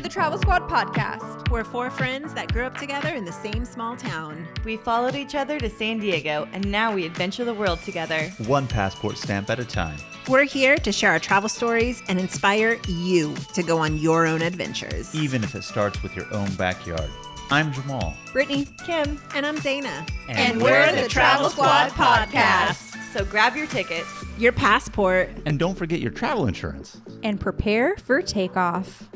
the Travel Squad podcast. We're four friends that grew up together in the same small town. We followed each other to San Diego, and now we adventure the world together. One passport stamp at a time. We're here to share our travel stories and inspire you to go on your own adventures. Even if it starts with your own backyard. I'm Jamal. Brittanie, Kim, And I'm Zeina. and we're the Travel Squad podcast. so grab your tickets. Your passport. And don't forget your travel insurance. And prepare for takeoff.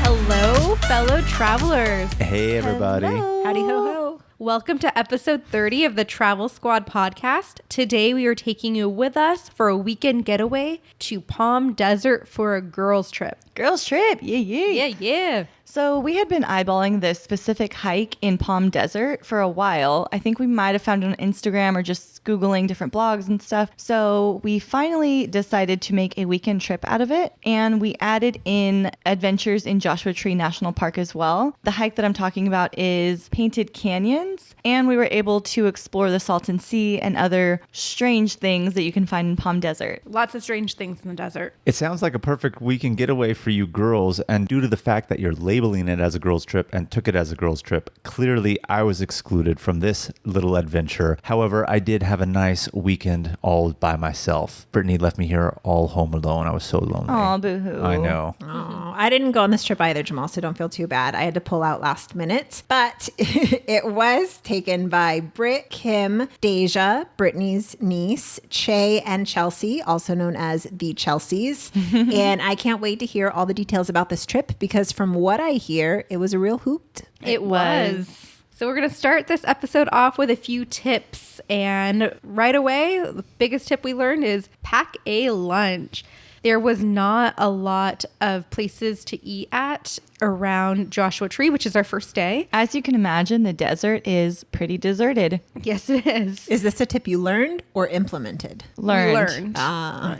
Hello, fellow travelers. Hey, everybody. Hello. Howdy ho ho. Welcome to episode 30 of the Travel Squad podcast. Today we are taking you with us for a weekend getaway to Palm Desert for a girls trip. Girls trip, yeah. Yeah. So we had been eyeballing this specific hike in Palm Desert for a while. I think we might have found it on Instagram or just Googling different blogs and stuff. So we finally decided to make a weekend trip out of it. And we added in adventures in Joshua Tree National Park as well. The hike that I'm talking about is Painted Canyons. And we were able to explore the Salton Sea and other strange things that you can find in Palm Desert. Lots of strange things in the desert. It sounds like a perfect weekend getaway for you girls. And due to the fact that you're labeling it as a girls trip and took it as a girls trip, clearly I was excluded from this little adventure. However, I did have a nice weekend all by myself. Brittanie left me here all home alone. I was so lonely. Aw, boo-hoo. I know. Oh, I didn't go on this trip either, Jamal, so don't feel too bad. I had to pull out last minute. But it was taken by Britt, Kim, Deja, Brittany's niece, Che, and Chelsea, also known as the Chelseas. And I can't wait to hear all the details about this trip because from what I hear, it was a real hoot. It was. So we're going to start this episode off with a few tips. And right away, the biggest tip we learned is pack a lunch. There was not a lot of places to eat at around Joshua Tree, which is our first day. As you can imagine, the desert is pretty deserted. Yes, it is. Is this a tip you learned or implemented? Learned.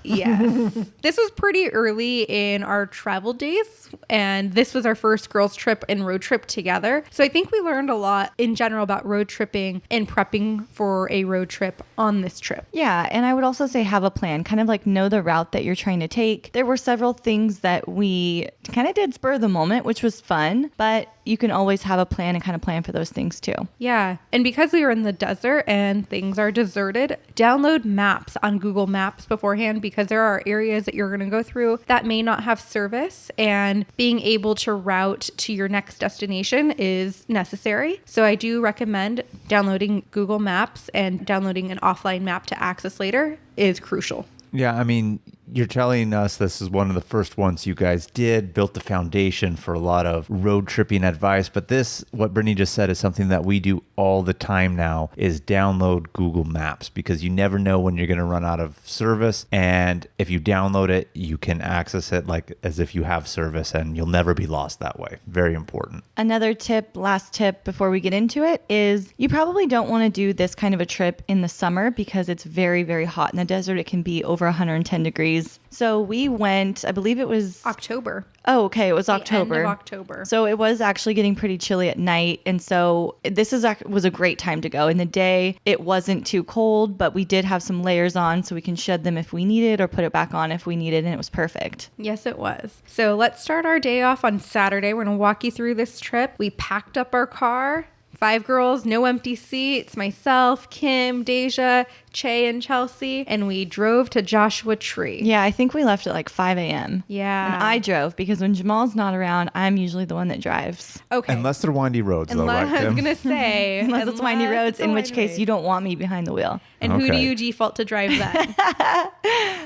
Yes. This was pretty early in our travel days, and this was our first girls trip and road trip together. So I think we learned a lot in general about road tripping and prepping for a road trip on this trip. Yeah, and I would also say have a plan, kind of like know the route that you're trying to take. There were several things that we kind of did spur of the moment, which was fun, but you can always have a plan and kind of plan for those things too. Yeah. And because we were in the desert and things are deserted, download maps on Google Maps beforehand because there are areas that you're going to go through that may not have service, and being able to route to your next destination is necessary. So I do recommend downloading Google Maps, and downloading an offline map to access later is crucial. Yeah, I mean, you're telling us this is one of the first ones you guys did, built the foundation for a lot of road tripping advice. But this, what Brittanie just said, is something that we do all the time now, is download Google Maps, because you never know when you're going to run out of service. And if you download it, you can access it like as if you have service, and you'll never be lost that way. Very important. Another tip, last tip before we get into it, is you probably don't want to do this kind of a trip in the summer because it's very, very hot in the desert. It can be over 110 degrees. So we went, I believe it was October. Oh, okay. It was October. The end of October. So it was actually getting pretty chilly at night. And so this was a great time to go. In the day, it wasn't too cold, but we did have some layers on so we can shed them if we needed or put it back on if we needed. And it was perfect. Yes, it was. So let's start our day off on Saturday. We're going to walk you through this trip. We packed up our car. 5 girls, no empty seats, myself, Kim, Deja, Che, and Chelsea, and we drove to Joshua Tree. Yeah, I think we left at like 5 a.m. Yeah. And I drove because when Jamal's not around, I'm usually the one that drives. Okay. Unless they're windy roads, though, right, I was Kim? going to say. Unless it's windy roads, in which case you don't want me behind the wheel. And who do Okay. you default to drive then?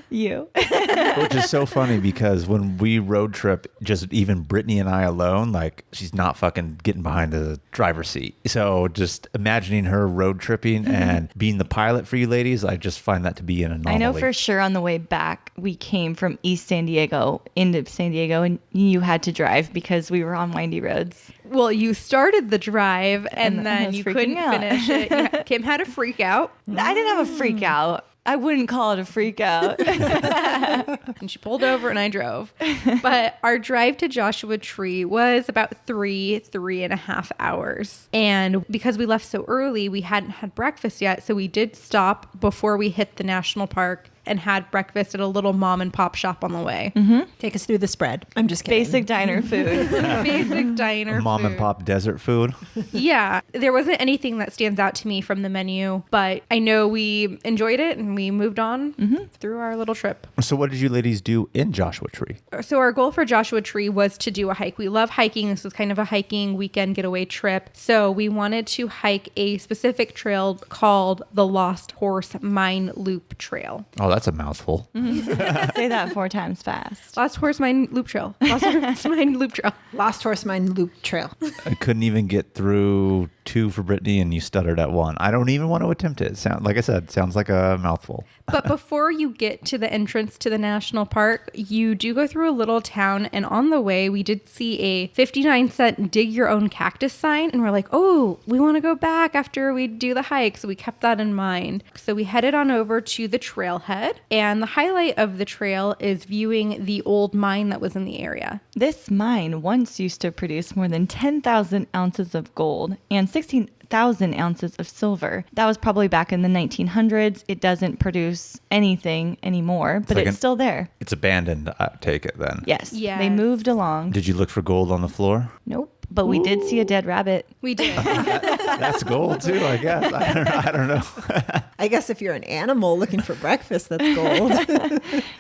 You. Which is so funny because when we road trip, just even Brittanie and I alone, like she's not fucking getting behind the driver's seat. So just imagining her road tripping and being the pilot for you ladies, I just find that to be an anomaly. I know for sure on the way back, we came from East San Diego into San Diego and you had to drive because we were on windy roads. Well, you started the drive and I then was you freaking couldn't out. finish it. Kim had a freak out. I didn't have a freak out. I wouldn't call it a freak out. And she pulled over and I drove. But our drive to Joshua Tree was about 3.5 hours. And because we left so early, we hadn't had breakfast yet. So we did stop before we hit the national park and had breakfast at a little mom and pop shop on the way. Take us through the spread. I'm just kidding. Basic diner food. Basic diner Mom food. and pop desert food. Yeah, there wasn't anything that stands out to me from the menu, but I know we enjoyed it and we moved on through our little trip. So what did you ladies do in Joshua Tree? So our goal for Joshua Tree was to do a hike. We love hiking. This was kind of a hiking weekend getaway trip. So we wanted to hike a specific trail called the Lost Horse Mine Loop Trail. Oh, that's a mouthful. Say that 4 times fast. Lost Horse Mine Loop Trail. Lost Horse Mine Loop Trail. Lost Horse Mine Loop Trail. I couldn't even get through 2 for Brittany, and you stuttered at 1. I don't even want to attempt it. Like I said, sounds like a mouthful. But before you get to the entrance to the national park, you do go through a little town. And on the way, we did see a 59-cent dig your own cactus sign. And we're like, oh, we want to go back after we do the hike. So we kept that in mind. So we headed on over to the trailhead. And the highlight of the trail is viewing the old mine that was in the area. This mine once used to produce more than 10,000 ounces of gold and 16,000 ounces of silver. That was probably back in the 1900s. It doesn't produce anything anymore, but like it's still there. It's abandoned, I take it then. Yes. Yes. They moved along. Did you look for gold on the floor? Nope. But we did see a dead rabbit. We did. That's gold too, I guess. I don't know. I guess if you're an animal looking for breakfast, that's gold.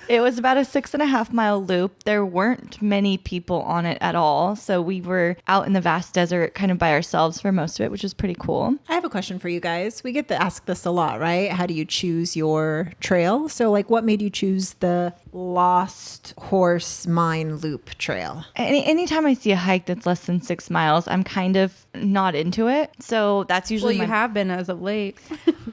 It was about a 6.5 mile loop. There weren't many people on it at all. So we were out in the vast desert kind of by ourselves for most of it, which was pretty cool. I have a question for you guys. We get to ask this a lot, right? How do you choose your trail? So like what made you choose the Lost Horse Mine Loop Trail? Anytime I see a hike that's less than 6 miles, I'm kind of not into it. So that's Well, usually you have been as of late.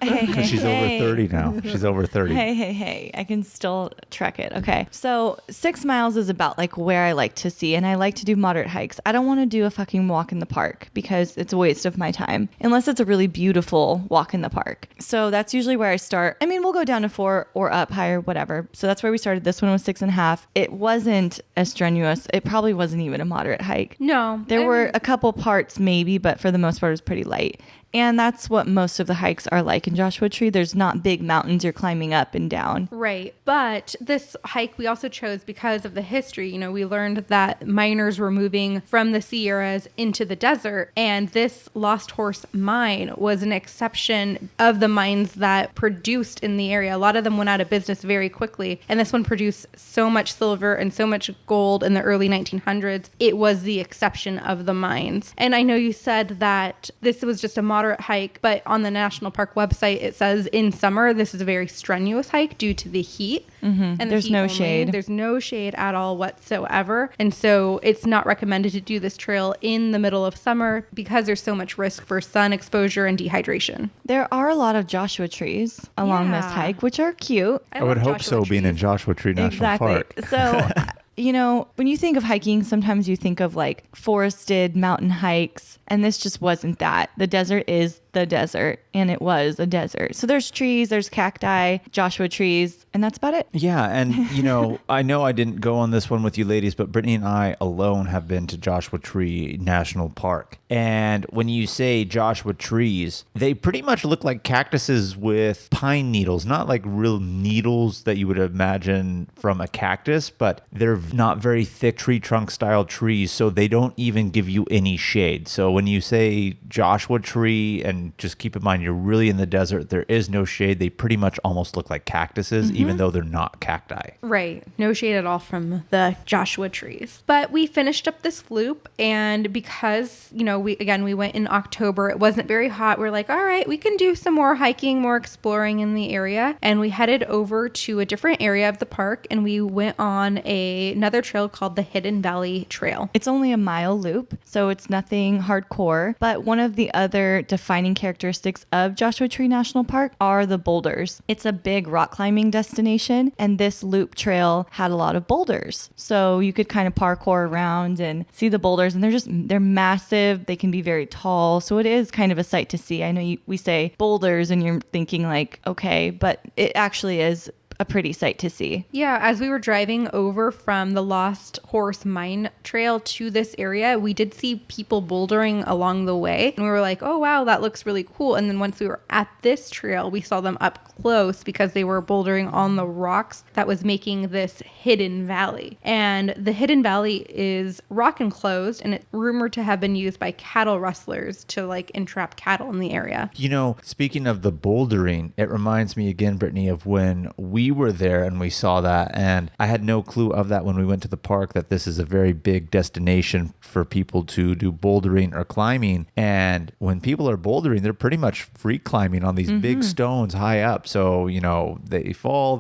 Because she's over 30 now. She's over 30. Hey, I can still trek it. Okay. So 6 miles is about like where I like to see, and I like to do moderate hikes. I don't want to do a fucking walk in the park because it's a waste of my time, unless it's a really beautiful walk in the park. So that's usually where I start. I mean, we'll go down to 4 or up higher, whatever. So that's where we started. This one was 6.5. It wasn't as strenuous. It probably wasn't even a moderate hike. No. There were a couple parts maybe, but for the most part, it was pretty light. And that's what most of the hikes are like in Joshua Tree. There's not big mountains you're climbing up and down. Right. But this hike we also chose because of the history. You know, we learned that miners were moving from the Sierras into the desert. And this Lost Horse mine was an exception of the mines that produced in the area. A lot of them went out of business very quickly. And this one produced so much silver and so much gold in the early 1900s. It was the exception of the mines. And I know you said that this was just a moderate hike, but on the national park website it says in summer this is a very strenuous hike due to the heat. And the There's heat no only. shade. There's no shade at all whatsoever, and so it's not recommended to do this trail in the middle of summer because there's so much risk for sun exposure and dehydration. There are a lot of Joshua trees along this Yeah. hike, which are cute. I would love hope Joshua so, being in trees. Joshua Tree National Park. So, you know, when you think of hiking, sometimes you think of like forested mountain hikes, and this just wasn't that. The desert is the desert, and it was a desert. So there's trees, there's cacti, Joshua trees, and that's about it. Yeah, and you know I didn't go on this one with you ladies, but Brittany and I alone have been to Joshua Tree National Park. And when you say Joshua trees, they pretty much look like cactuses with pine needles, not like real needles that you would imagine from a cactus, but they're not very thick tree trunk style trees, so they don't even give you any shade. So when you say Joshua Tree, and just keep in mind you're really in the desert, there is no shade. They pretty much almost look like cactuses, even though they're not cacti. Right. No shade at all from the Joshua trees. But we finished up this loop, and because, you know, we went in October, it wasn't very hot. We're like, all right, we can do some more hiking, more exploring in the area. And we headed over to a different area of the park, and we went on another trail called the Hidden Valley Trail. It's only a mile loop, so it's nothing hardcore. But one of the other defining defining characteristics of Joshua Tree National Park are the boulders. It's a big rock climbing destination, and this loop trail had a lot of boulders. So you could kind of parkour around and see the boulders, and they're massive. They can be very tall. So it is kind of a sight to see. I know we say boulders and you're thinking like, okay, but it actually is a pretty sight to see. Yeah, as we were driving over from the Lost Horse Mine Trail to this area, we did see people bouldering along the way. And we were like, oh, wow, that looks really cool. And then once we were at this trail, we saw them up close because they were bouldering on the rocks that was making this hidden valley. And the hidden valley is rock enclosed, and it's rumored to have been used by cattle rustlers to like entrap cattle in the area. You know, speaking of the bouldering, it reminds me again, Brittany, of when we were there and we saw that. And I had no clue of that when we went to the park, that this is a very big destination for people to do bouldering or climbing. And when people are bouldering, they're pretty much free climbing on these big stones high up. So, you know, they fall,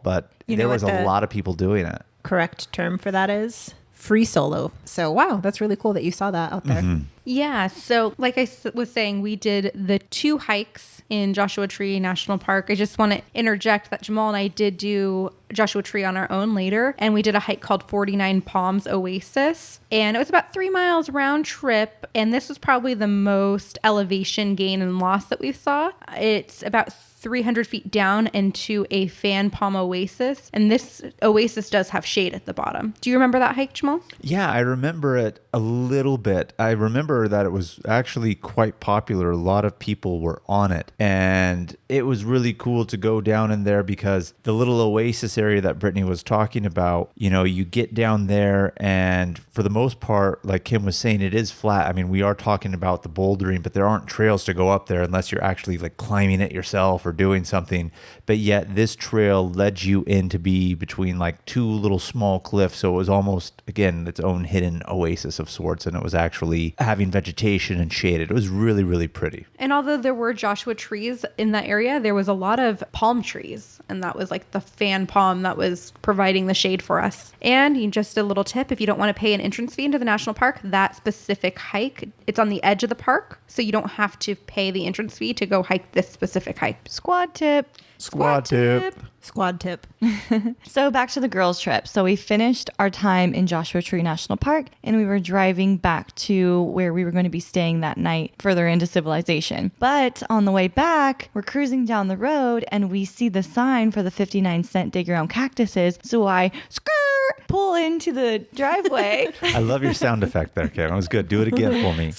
but there was a lot of people doing it. Correct term for that is free solo. So, wow, that's really cool that you saw that out there. Yeah. So like I was saying, we did the 2 hikes in Joshua Tree National Park. I just want to interject that Jamal and I did do Joshua Tree on our own later. And we did a hike called 49 Palms Oasis. And it was about 3 miles round trip. And this was probably the most elevation gain and loss that we saw. It's about 300 feet down into a fan palm oasis. And this oasis does have shade at the bottom. Do you remember that hike, Jamal? Yeah, I remember it a little bit. I remember that it was actually quite popular. A lot of people were on it. And it was really cool to go down in there because the little oasis area that Brittany was talking about, you know, you get down there and for the most part, like Kim was saying, it is flat. I mean, we are talking about the bouldering, but there aren't trails to go up there unless you're actually like climbing it yourself or doing something. But yet this trail led you in to be between like 2 little small cliffs. So it was almost, again, its own hidden oasis of sorts. And it was actually having vegetation and shaded. It was really, really pretty. And although there were Joshua trees in that area, there was a lot of palm trees. And that was like the fan palm that was providing the shade for us. And just a little tip, if you don't want to pay an entrance fee into the national park, that specific hike, it's on the edge of the park. So you don't have to pay the entrance fee to go hike this specific hike. Squad tip. Squad tip. Squad tip. So back to the girls' trip. So we finished our time in Joshua Tree National Park and we were driving back to where we were going to be staying that night, further into civilization. But on the way back, we're cruising down the road and we see the sign for the 59-cent dig your own cactuses. So I pull into the driveway. I love your sound effect there, Kim. It was good. Do it again for me.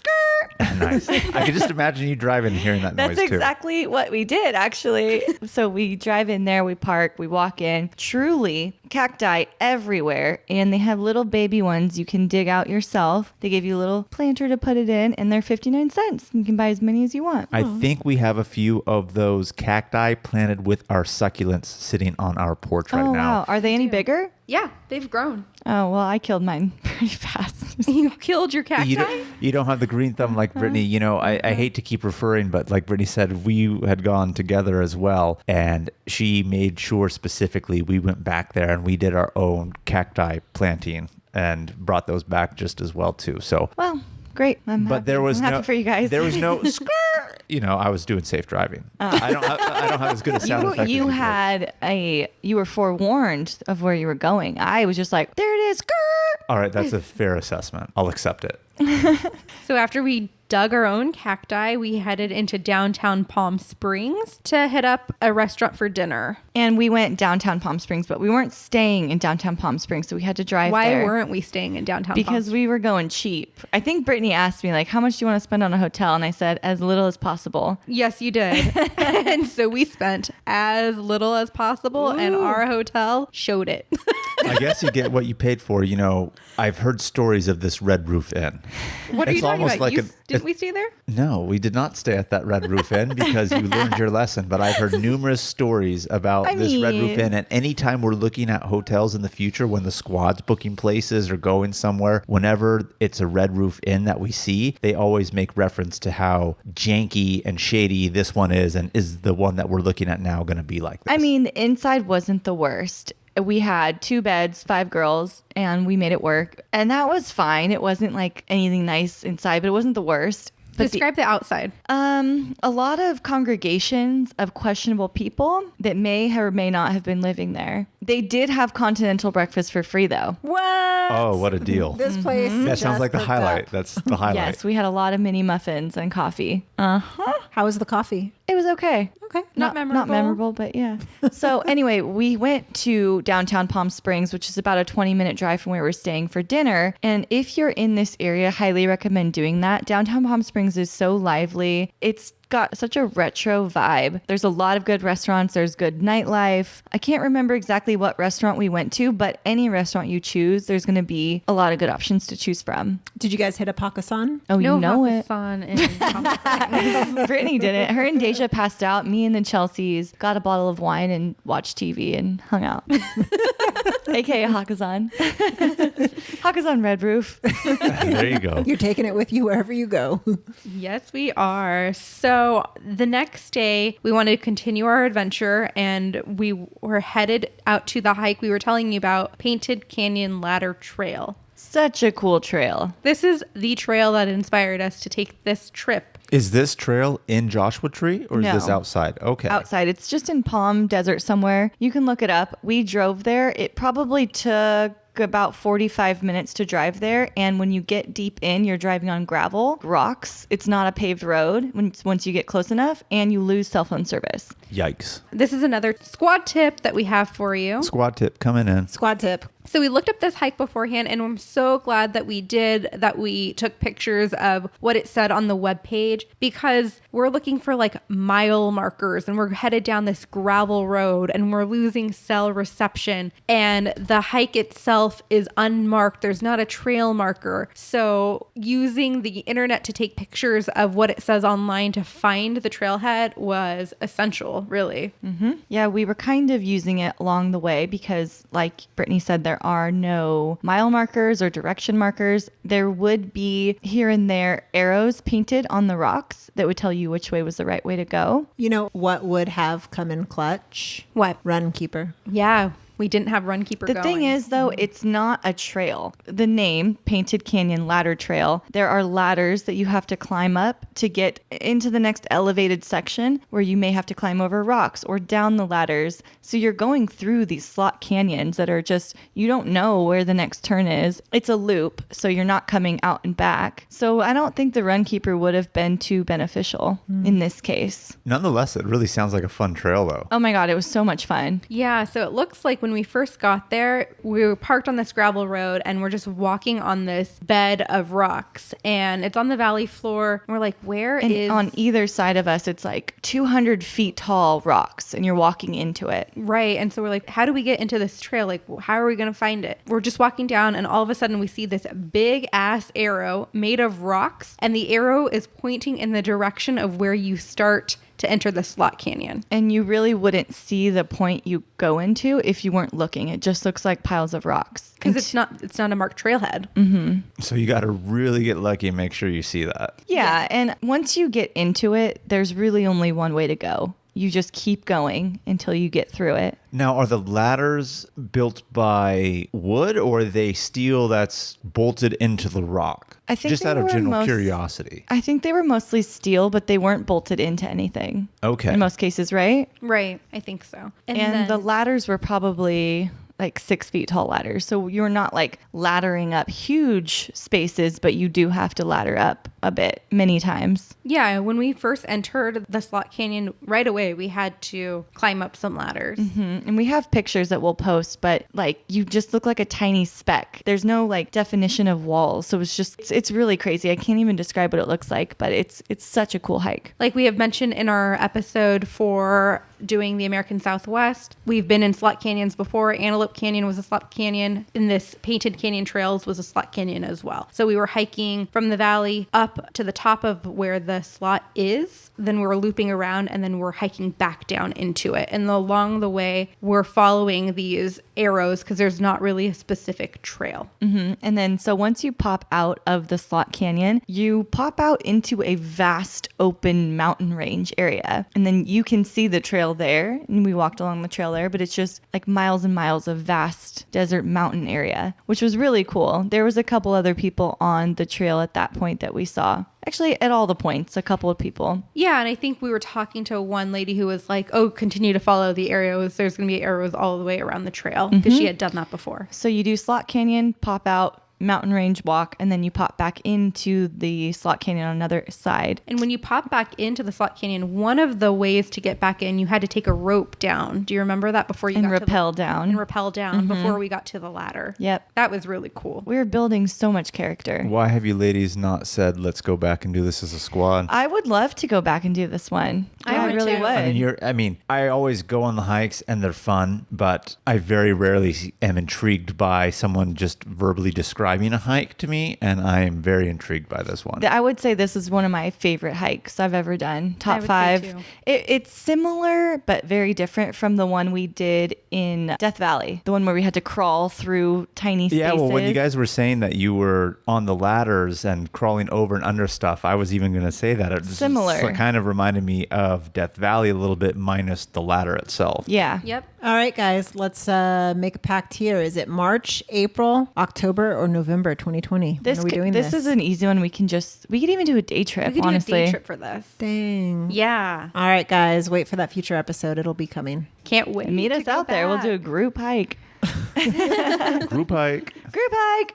Nice. I could just imagine you driving and hearing that noise too. That's exactly what we did, actually. So we drive in there, we park, we walk in. Truly, cacti everywhere. And they have little baby ones you can dig out yourself. They give you a little planter to put it in, and they're 59 cents. You can buy as many as you want. I think we have a few of those cacti planted with our succulents sitting on our porch right now. Wow. Are they any bigger? Yeah, they've grown. Oh, well, I killed mine pretty fast. You killed your cacti? You don't have the green thumb like Brittany. You know, I hate to keep referring, but like Brittany said, we had gone together as well. And she made sure specifically we went back there and we did our own cacti planting and brought those back just as well too. So, well, great. I'm happy for you guys. There was no you know, I was doing safe driving. I don't have as good a sound effect. You were forewarned of where you were going. I was just like, there it is. All right, that's a fair assessment. I'll accept it. So after we dug our own cacti, we headed into downtown Palm Springs to hit up a restaurant for dinner. And we went downtown Palm Springs, but we weren't staying in downtown Palm Springs, so we had to drive there. Why weren't we staying in downtown Palm Because Springs? we were going cheap. I think Brittany asked me, like, how much do you want to spend on a hotel? And I said, as little as possible. Yes, you did. And so we spent as little as possible, and our hotel showed it. I guess you get what you paid for. You know, I've heard stories of this Red Roof Inn. What are you talking about? Didn't we stay there? No, we did not stay at that Red Roof Inn because you learned your lesson. But I've heard numerous stories about Red Roof Inn. And anytime we're looking at hotels in the future, when the squad's booking places or going somewhere, whenever it's a Red Roof Inn that we see, they always make reference to how janky and shady this one is, and is the one that we're looking at now going to be like this. I mean, the inside wasn't the worst. We had 2 beds, 5 girls, and we made it work. And that was fine. It wasn't like anything nice inside, but it wasn't the worst. Describe the outside. A lot of congregations of questionable people that may or may not have been living there. They did have continental breakfast for free, though. What? Oh, what a deal. This place. That sounds just like the hooked highlight. up. That's the highlight. Yes, we had a lot of mini muffins and coffee. How was the coffee? It was okay. Okay. Not memorable. Not memorable, but yeah. So anyway, we went to downtown Palm Springs, which is about a 20-minute drive from where we're staying for dinner. And if you're in this area, highly recommend doing that. Downtown Palm Springs is so lively. It's got such a retro vibe. There's a lot of good restaurants. There's good nightlife. I can't remember exactly what restaurant we went to, but any restaurant you choose, there's going to be a lot of good options to choose from. Did you guys hit a Pakistan? Oh, No you know it. Hakkasan in Palm Springs. Brittany did it. Her and Deja passed out. Me and the Chelseas got a bottle of wine and watched TV and hung out. AKA Hakkasan. Hakkasan Red Roof. There you go. You're taking it with you wherever you go. Yes, we are. So the next day, we wanted to continue our adventure, and we were headed out to the hike we were telling you about, Painted Canyon Ladder Trail. Such a cool trail. This is the trail that inspired us to take this trip. Is this trail in Joshua Tree or is No. this outside? Okay. Outside. It's just in Palm Desert somewhere. You can look it up. We drove there. It probably took about 45 minutes to drive there, and when you get deep in, you're driving on gravel, rocks. It's not a paved road once you get close enough, and you lose cell phone service. Yikes. This is another squad tip that we have for you. Squad tip coming in. Squad tip. So we looked up this hike beforehand, and I'm so glad that we did, that we took pictures of what it said on the webpage, because we're looking for like mile markers, and we're headed down this gravel road, and we're losing cell reception, and the hike itself is unmarked. There's not a trail marker. So using the internet to take pictures of what it says online to find the trailhead was essential, really. Yeah, we were kind of using it along the way because, like Brittany said, there are no mile markers or direction markers. There would be here and there arrows painted on the rocks that would tell you which way was the right way to go. You know what would have come in clutch? What? Run keeper. Yeah, we didn't have Runkeeper The going. thing is, though, it's not a trail. The name, Painted Canyon Ladder Trail, there are ladders that you have to climb up to get into the next elevated section where you may have to climb over rocks or down the ladders. So you're going through these slot canyons that are just, you don't know where the next turn is. It's a loop, so you're not coming out and back. So I don't think the Runkeeper would have been too beneficial in this case. Nonetheless, it really sounds like a fun trail, though. Oh my God, it was so much fun. Yeah, so it looks like when we first got there, we were parked on this gravel road, and we're just walking on this bed of rocks, and it's on the valley floor. We're like, where And is... on either side of us, it's like 200 feet tall rocks, and you're walking into it. Right, and so we're like, how do we get into this trail? Like, how are we going to find it? We're just walking down, and all of a sudden we see this big ass arrow made of rocks, and the arrow is pointing in the direction of where you start to enter the slot canyon. And you really wouldn't see the point you go into if you weren't looking. It just looks like piles of rocks. Because it's not a marked trailhead. So you got to really get lucky and make sure you see that. Yeah, and once you get into it, there's really only one way to go. You just keep going until you get through it. Now, are the ladders built by wood or are they steel that's bolted into the rock? I think Just they out of were general curiosity. I think they were mostly steel, but they weren't bolted into anything. Okay. In most cases, right? Right, I think so. And then- the ladders were probably like 6 feet tall ladders. So you're not like laddering up huge spaces, but you do have to ladder up a bit many times. Yeah, when we first entered the slot canyon, right away we had to climb up some ladders. And we have pictures that we'll post, but like you just look like a tiny speck. There's no like definition of walls. So it's really crazy. I can't even describe what it looks like, but it's such a cool hike. Like we have mentioned in our episode for doing the American Southwest, we've been in slot canyons before. Antelope Canyon was a slot canyon, and this Painted Canyon Trails was a slot canyon as well. So we were hiking from the valley up to the top of where the slot is, then we were looping around, and then we're hiking back down into it. And along the way, we're following these arrows because there's not really a specific trail. And then so once you pop out of the slot canyon, you pop out into a vast open mountain range area. And then you can see the trail there. And we walked along the trail there, but it's just like miles and miles of vast desert mountain area, which was really cool. There was a couple other people on the trail at that point that we saw. Actually, at all the points, a couple of people. Yeah, and I think we were talking to one lady who was like, oh, continue to follow the arrows. There's going to be arrows all the way around the trail because she had done that before. So you do Slot Canyon, pop out, mountain range walk, and then you pop back into the Slot Canyon on another side. And when you pop back into the Slot Canyon, one of the ways to get back in, you had to take a rope down. Do you remember that before you And got rappel to down. And rappel down before we got to the ladder. Yep. That was really cool. We were building so much character. Why have you ladies not said, let's go back and do this as a squad? I would love to go back and do this one. I would really too. would. I mean, I always go on the hikes and they're fun, but I very rarely am intrigued by someone just verbally describing a hike to me, and I am very intrigued by this one. I would say this is one of my favorite hikes I've ever done. I Top would say 5. too. It's similar, but very different from the one we did in Death Valley, the one where we had to crawl through tiny spaces. Yeah, well, when you guys were saying that you were on the ladders and crawling over and under stuff, I was even going to say that. It's Similar. It kind of reminded me of Death Valley a little bit, minus the ladder itself. Yeah. Yep. All right, guys, let's make a pact here. Is it March, April, October, or November 2020? This when are we doing this is an easy one. We could even do a day trip, We could honestly. do a day trip for this. Dang. Yeah. All right, guys, wait for that future episode. It'll be coming. Can't wait. Meet to us go out there. We'll do a back. group hike. Group hike. Group hike.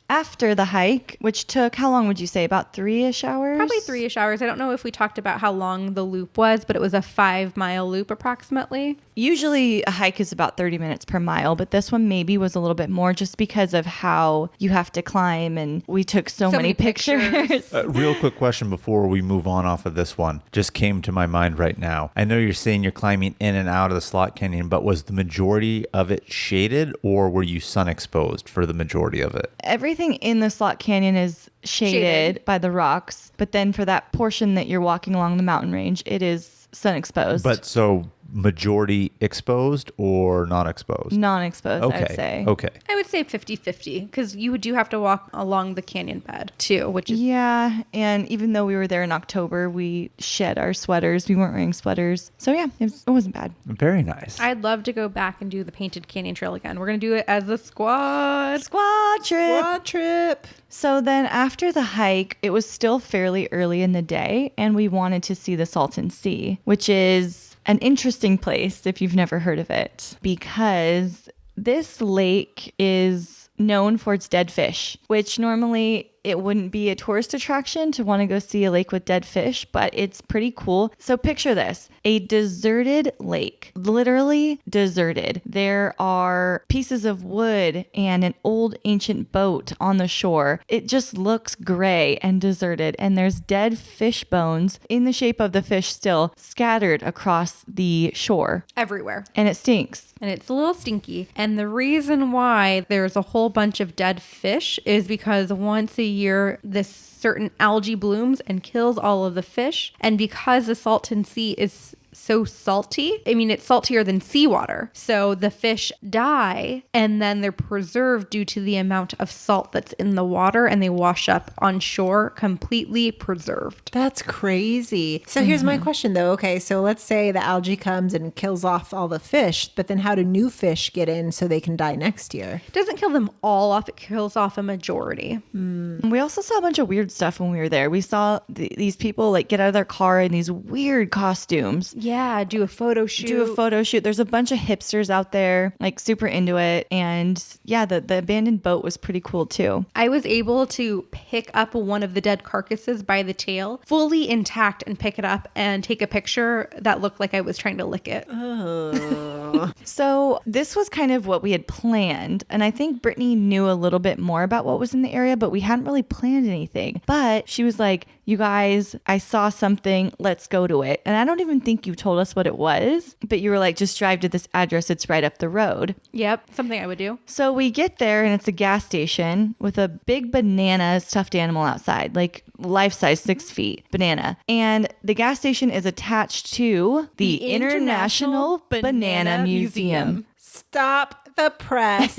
After the hike, which took, how long would you say? About 3-ish hours? Probably 3-ish hours. I don't know if we talked about how long the loop was, but it was a 5-mile loop approximately. Usually a hike is about 30 minutes per mile, but this one maybe was a little bit more just because of how you have to climb, and we took so many pictures. Real quick question before we move on off of this one. Just came to my mind right now. I know you're saying you're climbing in and out of the Slot Canyon, but was the majority of it shaded, or were you sun exposed for the majority of it? Everything in the Slot Canyon is shaded by the rocks, but then for that portion that you're walking along the mountain range, it is sun exposed. But so majority exposed or not exposed? Non-exposed, Okay. I would say. Okay. I would say 50-50 because you do have to walk along the canyon bed too, which is Yeah, and even though we were there in October, we shed our sweaters. We weren't wearing sweaters. So yeah, it wasn't bad. Very nice. I'd love to go back and do the Painted Canyon Trail again. We're going to do it as a squad. Squad trip. Squad trip. So then after the hike, it was still fairly early in the day, and we wanted to see the Salton Sea, which is an interesting place if you've never heard of it, because this lake is known for its dead fish, which normally it wouldn't be a tourist attraction to want to go see a lake with dead fish, but it's pretty cool. So picture this, a deserted lake, literally deserted. There are pieces of wood and an old ancient boat on the shore. It just looks gray and deserted, and there's dead fish bones in the shape of the fish still scattered across the shore, Everywhere. and it stinks. And it's a little stinky. And the reason why there's a whole bunch of dead fish is because once a year, this certain algae blooms and kills all of the fish. And because the Salton Sea is so salty, I mean, it's saltier than seawater. So the fish die and then they're preserved due to the amount of salt that's in the water, and they wash up on shore completely preserved. That's crazy. So here's my question though. Okay, so let's say the algae comes and kills off all the fish, but then how do new fish get in so they can die next year? It doesn't kill them all off, it kills off a majority. We also saw a bunch of weird stuff when we were there. We saw these people like get out of their car in these weird costumes. Yeah, do a photo shoot. There's a bunch of hipsters out there, like super into it. And yeah, the abandoned boat was pretty cool too. I was able to pick up one of the dead carcasses by the tail, fully intact, and pick it up and take a picture that looked like I was trying to lick it. So this was kind of what we had planned. And I think Brittany knew a little bit more about what was in the area, but we hadn't really planned anything. But she was like, you guys, I saw something, let's go to it. And I don't even think you told us what it was, but you were like, just drive to this address. It's right up the road. Yep, something I would do. So we get there and it's a gas station with a big banana stuffed animal outside, like life-size 6 feet banana. And the gas station is attached to the International Banana Museum. Stop the press.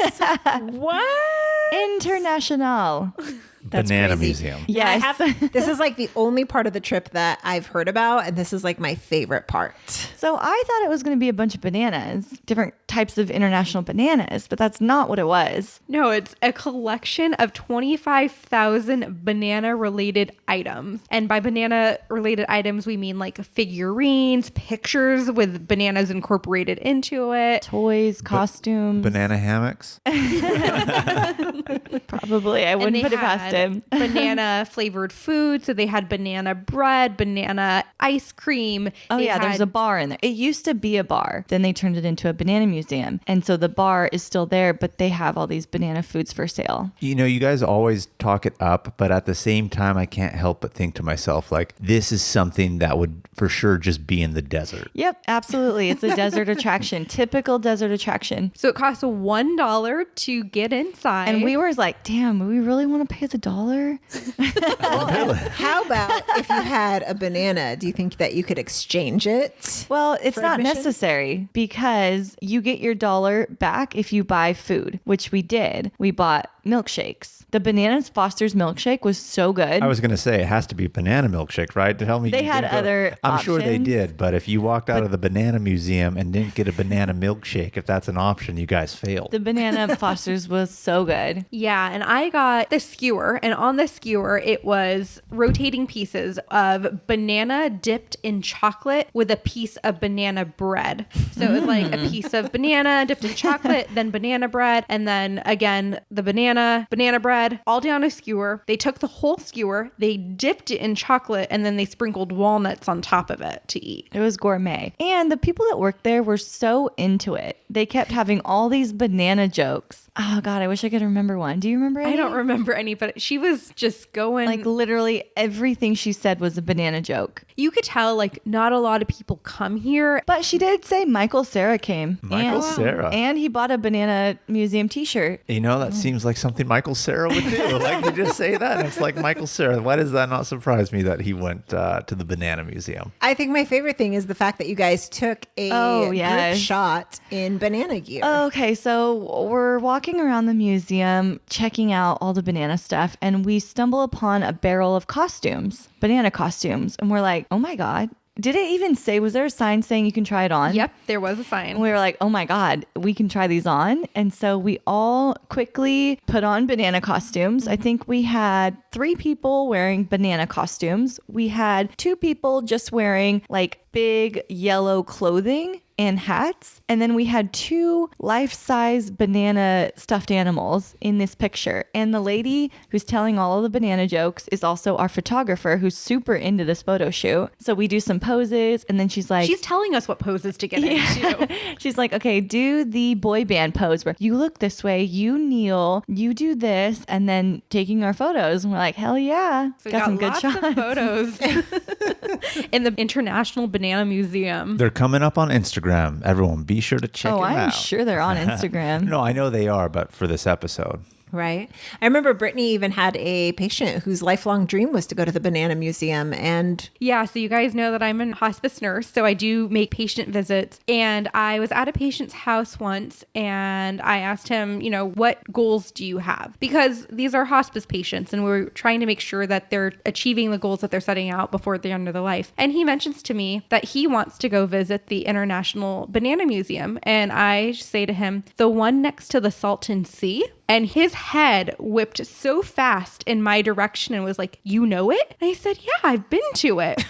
What? International. That's Banana crazy. Museum. Yes. This is like the only part of the trip that I've heard about, and this is like my favorite part. So I thought it was going to be a bunch of bananas, different types of international bananas, but that's not what it was. No, it's a collection of 25,000 banana related items. And by banana related items, we mean like figurines, pictures with bananas incorporated into it. Toys, costumes. Banana hammocks. Probably. I wouldn't put it past him. Banana flavored food. So they had banana bread, banana ice cream. Oh, They yeah, there's had- a bar in there. It used to be a bar. Then they turned it into a banana museum. And so the bar is still there, but they have all these banana foods for sale. You know, you guys always talk it up, but at the same time, I can't help but think to myself, like, this is something that would for sure just be in the desert. Yep, absolutely. It's a desert attraction, typical desert attraction. So it costs $1 to get inside. And we were like, damn, we really want to pay the $1? How about if you had a banana? Do you think that you could exchange it? Well, it's For not admission? necessary because you get your $1 back if you buy food, which we did. We bought milkshakes. The Bananas Foster's milkshake was so good. I was going to say it has to be banana milkshake, right? Tell me They you had didn't go- other I'm sure they options. did, but if you walked out of the banana museum and didn't get a banana milkshake, if that's an option, you guys failed. The Banana Foster's was so good. Yeah, and I got the skewer, and on the skewer, it was rotating pieces of banana dipped in chocolate with a piece of banana bread. So it was like a piece of banana dipped in chocolate, then banana bread, and then again, the banana bread, all down a skewer. They took the whole skewer, they dipped it in chocolate, and then they sprinkled walnuts on top of it to eat. It was gourmet. And the people that worked there were so into it. They kept having all these banana jokes. Oh, God, I wish I could remember one. Do you remember any? I don't remember any, but she was just going. Like literally everything she said was a banana joke. You could tell, like, not a lot of people come here. But she did say Michael Cera came. Michael Cera. And he bought a Banana Museum t-shirt. You know, that seems like something Michael Cera would do. Like, you just say that, and it's like Michael Cera. Why does that not surprise me that he went to the Banana Museum? I think my favorite thing is the fact that you guys took a group shot in banana gear. Okay, so we're walking around the museum, checking out all the banana stuff, and we stumble upon a barrel of costumes, banana costumes. And we're like, oh my God. Did it even say, was there a sign saying you can try it on? Yep, there was a sign. And we were like, oh my God, we can try these on. And so we all quickly put on banana costumes. I think we had 3 people wearing banana costumes. We had 2 people just wearing like big yellow clothing and hats. And then we had 2 life-size banana stuffed animals in this picture. And the lady who's telling all of the banana jokes is also our photographer who's super into this photo shoot. So we do some poses and then she's like... She's telling us what poses to get into. She's like, okay, do the boy band pose where you look this way, you kneel, you do this, and then taking our photos. And we're like, hell yeah. So we got some good lots shots. of photos in the International Banana Museum. They're coming up on Instagram. Everyone, be sure to check Oh, them I'm out. sure they're on Instagram. No, I know they are, but for this episode. Right. I remember Brittany even had a patient whose lifelong dream was to go to the Banana Museum. And Yeah, so you guys know that I'm a hospice nurse, so I do make patient visits. And I was at a patient's house once and I asked him, you know, what goals do you have? Because these are hospice patients and we're trying to make sure that they're achieving the goals that they're setting out before the end of their life. And he mentions to me that he wants to go visit the International Banana Museum. And I say to him, the one next to the Salton Sea. And his head whipped so fast in my direction and was like, you know it? And I said, yeah, I've been to it.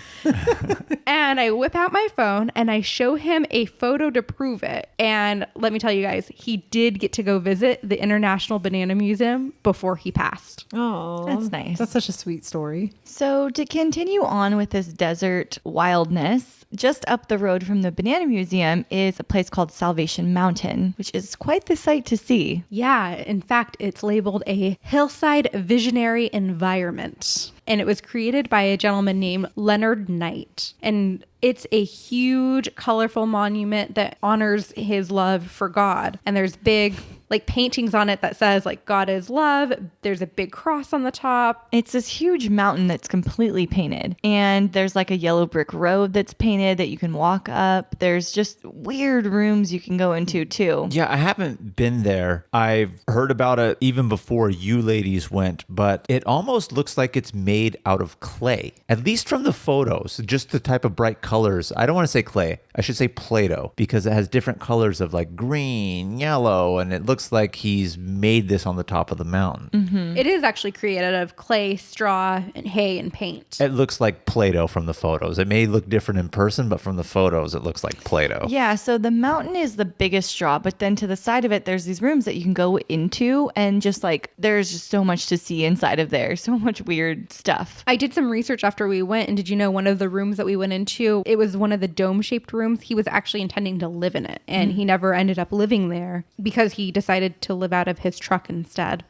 And I whip out my phone and I show him a photo to prove it. And let me tell you guys, he did get to go visit the International Banana Museum before he passed. oh, That's nice. That's such a sweet story. So to continue on with this desert wildness, just up the road from the Banana Museum is a place called Salvation Mountain, which is quite the sight to see. Yeah, in fact, it's labeled a hillside visionary environment. And it was created by a gentleman named Leonard Knight. And It's a huge, colorful monument that honors his love for God. And there's big like paintings on it that says like God is love. There's a big cross on the top. It's this huge mountain that's completely painted. And there's like a yellow brick road that's painted that you can walk up. There's just weird rooms you can go into too. Yeah, I haven't been there. I've heard about it even before you ladies went, but it almost looks like it's made out of clay, at least from the photos, just the type of bright colors. I don't want to say clay. I should say Play-Doh, because it has different colors of like green, yellow, and it looks like he's made this on the top of the mountain. Mm-hmm. It is actually created out of clay, straw, and hay and paint. It looks like Play-Doh from the photos. It may look different in person, but from the photos, it looks like Play-Doh. Yeah, so the mountain is the biggest draw, but then to the side of it, there's these rooms that you can go into, and just like, there's just so much to see inside of there. So much weird stuff. I did some research after we went, and did you know one of the rooms that we went into, it was one of the dome-shaped rooms. He was actually intending to live in it, and he never ended up living there because he decided to live out of his truck instead.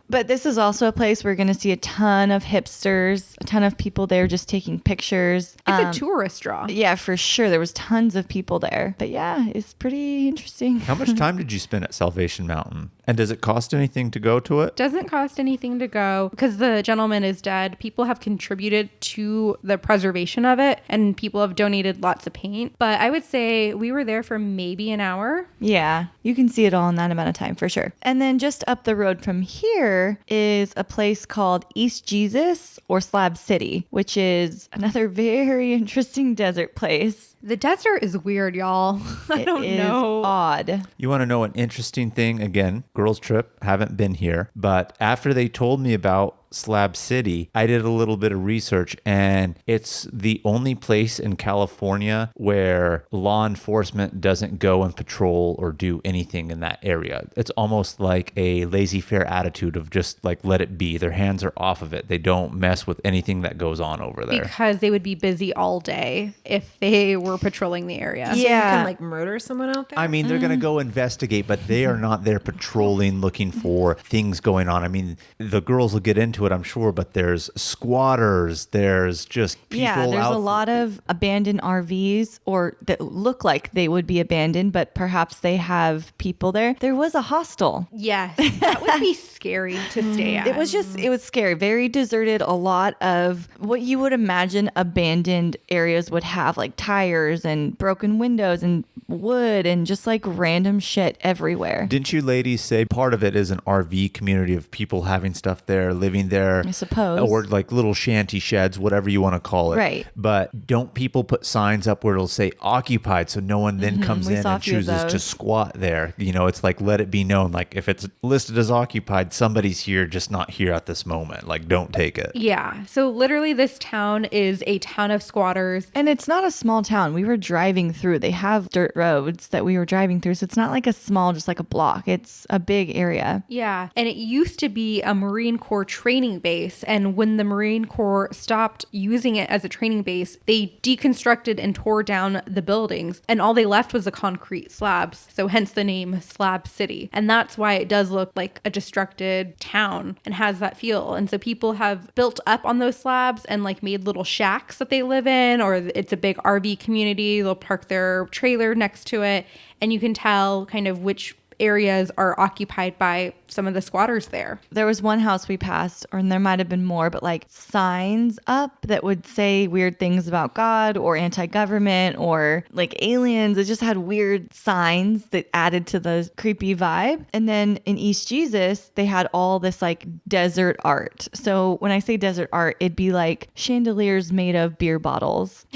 But this is also a place where we're going to see a ton of hipsters, a ton of people there just taking pictures. It's a tourist draw. Yeah, for sure. There was tons of people there. But yeah, it's pretty interesting. How much time did you spend at Salvation Mountain? And does it cost anything to go to it? Doesn't cost anything to go because the gentleman is dead. People have contributed to the preservation of it, and people have donated lots of paint. But I would say we were there for maybe an hour. Yeah, you can see it all in that amount of time for sure. And then just up the road from here is a place called East Jesus or Slab City, which is another very interesting desert place. The desert is weird, y'all. I don't know. Odd. You want to know an interesting thing? Again, girls trip, haven't been here. But after they told me about Slab City, I did a little bit of research, and it's the only place in California where law enforcement doesn't go and patrol or do anything in that area. It's almost like a laissez-faire attitude of just like let it be. Their hands are off of it. They don't mess with anything that goes on over there. Because they would be busy all day if they were patrolling the area. So you can like murder someone out there? I mean, they're going to go investigate, but they are not there patrolling, looking for things going on. I mean, the girls will get into it, I'm sure, but there's squatters, there's just people out. Yeah, there's a lot of abandoned RVs or that look like they would be abandoned, but perhaps they have people there. There was a hostel. Yes, that would be scary to stay at. It was scary, very deserted. A lot of what you would imagine abandoned areas would have, like tires and broken windows and wood and just like random shit everywhere. Didn't you ladies say part of it is an RV community of people having stuff there, living there? I suppose. Or like little shanty sheds, whatever you want to call it. Right. But don't people put signs up where it'll say occupied so no one then comes in and chooses to squat there? You know, it's like let it be known. Like if it's listed as occupied, somebody's here, just not here at this moment. Like don't take it. Yeah. So literally this town is a town of squatters. And it's not a small town. We were driving through. They have dirt roads that we were driving through. So it's not like a small, just like a block. It's a big area. Yeah. And it used to be a Marine Corps training base. And when the Marine Corps stopped using it as a training base, they deconstructed and tore down the buildings. And all they left was the concrete slabs. So hence the name Slab City. And that's why it does look like a destructed town and has that feel. And so people have built up on those slabs and like made little shacks that they live in, or it's a big RV community. They'll park their trailer next to it. And you can tell kind of which areas are occupied by some of the squatters there. There was one house we passed, or there might have been more, but like signs up that would say weird things about God or anti-government or like aliens. It just had weird signs that added to the creepy vibe. And then in East Jesus, they had all this like desert art. So when I say desert art, it'd be like chandeliers made of beer bottles.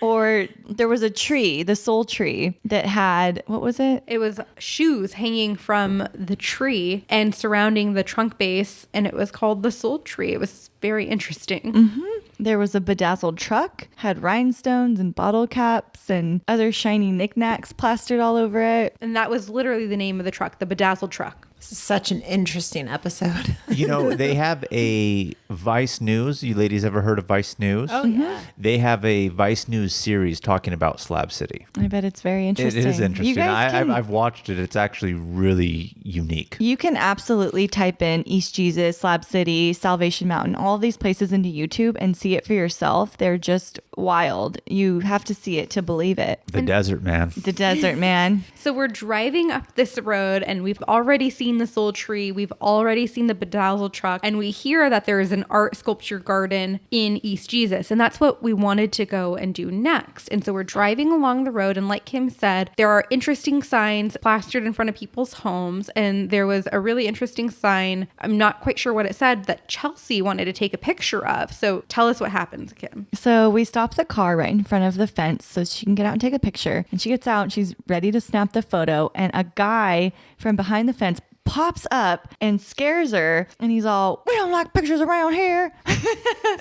Or there was a tree, the soul tree, that had, what was it? It was shoes hanging from the tree and surrounding the trunk base, and it was called the soul tree. It was very interesting. Mm-hmm. There was a bedazzled truck, had rhinestones and bottle caps and other shiny knickknacks plastered all over it. And that was literally the name of the truck, the bedazzled truck. Such an interesting episode. You know, they have a Vice News. You ladies ever heard of Vice News? Oh, yeah. They have a Vice News series talking about Slab City. I bet it's very interesting. It is interesting. You guys can, I've watched it. It's actually really unique. you can absolutely type in East Jesus, Slab City, Salvation Mountain, all of these places into YouTube and see it for yourself. They're just wild. You have to see it to believe it. The desert, man. The desert, man. So we're driving up this road and we've already seen the soul tree. We've already seen the bedazzled truck, and we hear that there is an art sculpture garden in East Jesus. And that's what we wanted to go and do next. And so we're driving along the road. And like Kim said, there are interesting signs plastered in front of people's homes. And there was a really interesting sign, I'm not quite sure what it said, that Chelsea wanted to take a picture of. So tell us what happens, Kim. So we stop the car right in front of the fence so she can get out and take a picture. And she gets out and she's ready to snap the photo. And a guy from behind the fence pops up and scares her. And he's all, "We don't like pictures around here."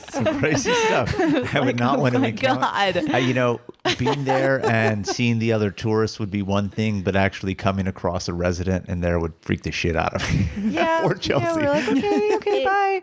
Some crazy stuff. I would not want to my encounter. God. You know, being there and seeing the other tourists would be one thing, but actually coming across a resident in there would freak the shit out of me. Yeah. Poor Chelsea. Yeah, we're like, okay, bye.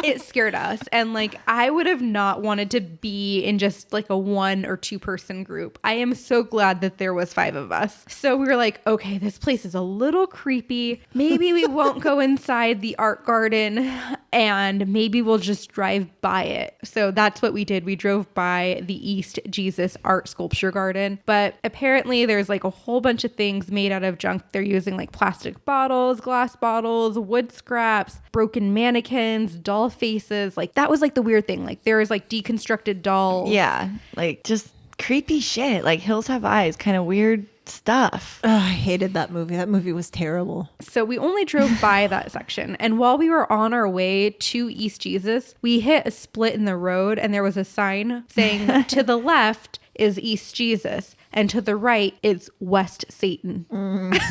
It scared us. And like, I would have not wanted to be in just like a 1 or 2 person group. I am so glad that there was 5 of us. So we were like, okay, this place is a little creepy. Maybe we won't go inside the art garden and maybe we'll just drive by it. So that's what we did. We drove by the East Jesus art sculpture garden. But apparently there's like a whole bunch of things made out of junk. They're using like plastic bottles, glass bottles, wood scraps, broken mannequins, doll faces. Like that was like the weird thing. Like there was like deconstructed dolls. Yeah. Like just creepy shit. Like Hills Have Eyes, kind of weird stuff. Oh, I hated that movie. That movie was terrible. So we only drove by that section. And while we were on our way to East Jesus, we hit a split in the road and there was a sign saying to the left is East Jesus and to the right is West Satan.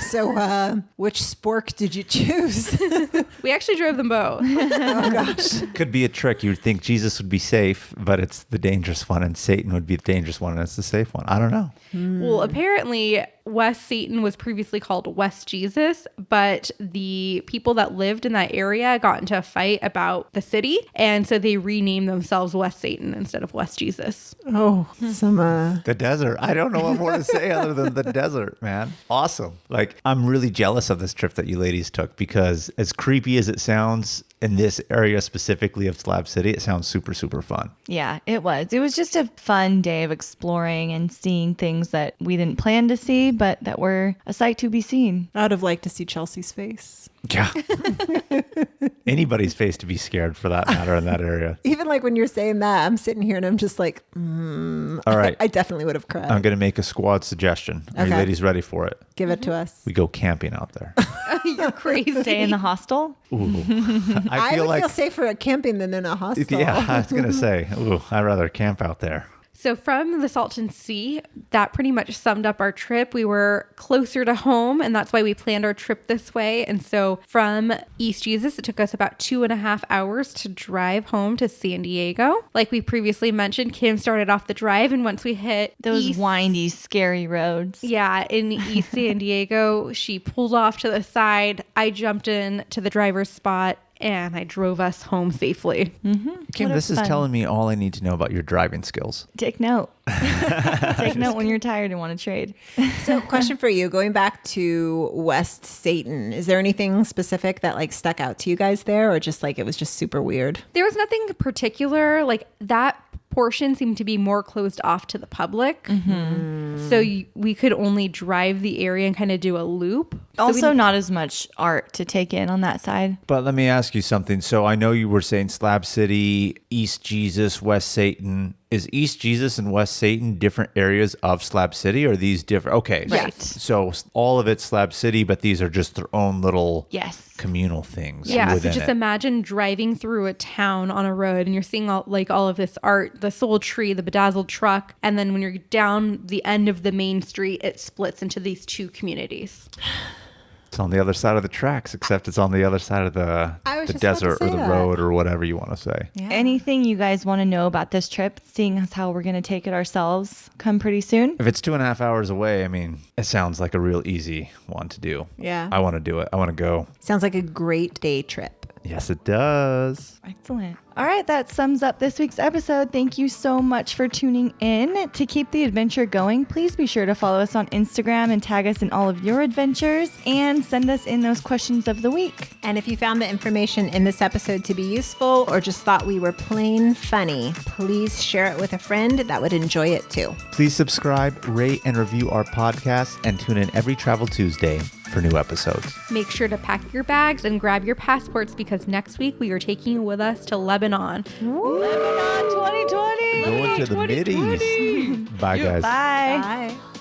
So which spork did you choose? We actually drove them both. Oh, gosh. Could be a trick. You'd think Jesus would be safe, but it's the dangerous one, and Satan would be the dangerous one, and it's the safe one. I don't know. Well, apparently West Satan was previously called West Jesus, but the people that lived in that area got into a fight about the city, and so they renamed themselves West Satan instead of West Jesus. Oh, some The desert. I don't know what more to say other than the desert, man. Awesome. Like, I'm really jealous of this trip that you ladies took because as creepy as it sounds in this area specifically of Slab City, it sounds super, super fun. Yeah, it was. It was just a fun day of exploring and seeing things that we didn't plan to see, but that were a sight to be seen. I'd have liked to see Chelsea's face. Yeah. Anybody's face to be scared for that matter in that area. Even like when you're saying that, I'm sitting here and I'm just like, All right. I definitely would have cried. I'm going to make a squad suggestion. Are you Okay. ladies ready for it? Give it to us. We go camping out there. You're crazy. Stay in the hostel. Ooh. I feel would like, feel safer at camping than in a hostel. yeah, I was going to say, ooh, I'd rather camp out there. So from the Salton Sea, that pretty much summed up our trip. We were closer to home, and that's why we planned our trip this way. And so from East Jesus, it took us about 2.5 hours to drive home to San Diego. Like we previously mentioned, Kim started off the drive, and once we hit Those East, windy, scary roads. yeah, in East San Diego, she pulled off to the side. I jumped in to the driver's spot, and I drove us home safely. Kim, What a this is fun- telling me all I need to know about your driving skills. Take note. Take note when you're tired and want to trade. So question for you, going back to West Satan, is there anything specific that like stuck out to you guys there, or just like it was just super weird? There was nothing particular. Like that portion seemed to be more closed off to the public. So we could only drive the area and kind of do a loop. So we Also, not as much art to take in on that side. But let me ask you something. So I know you were saying Slab City, East Jesus, West Satan. Is East Jesus and West Satan different areas of Slab City, or are these different? Okay. Right. So all of it's Slab City, but these are just their own little Yes. communal things. Yeah, so within just it. imagine driving through a town on a road and you're seeing all of this art, the soul tree, the bedazzled truck, and then when you're down the end of the main street, it splits into these 2 communities. It's on the other side of the tracks, except it's on the other side of the I was just about to desert or say the that. road or whatever you want to say. Yeah. Anything you guys want to know about this trip, seeing as how we're going to take it ourselves come pretty soon? If it's 2.5 hours away, I mean, it sounds like a real easy one to do. Yeah. I want to do it. I want to go. Sounds like a great day trip. Yes, it does. Excellent. All right, that sums up this week's episode. Thank you so much for tuning in. To keep the adventure going, please be sure to follow us on Instagram and tag us in all of your adventures and send us in those questions of the week. And if you found the information in this episode to be useful or just thought we were plain funny, please share it with a friend that would enjoy it too. Please subscribe, rate, and review our podcast, and tune in every Travel Tuesday for new episodes. Make sure to pack your bags and grab your passports because next week we are taking you with us to Lebanon. Lebanon 2020. Going to the Mideast. Bye, guys. Bye. Bye.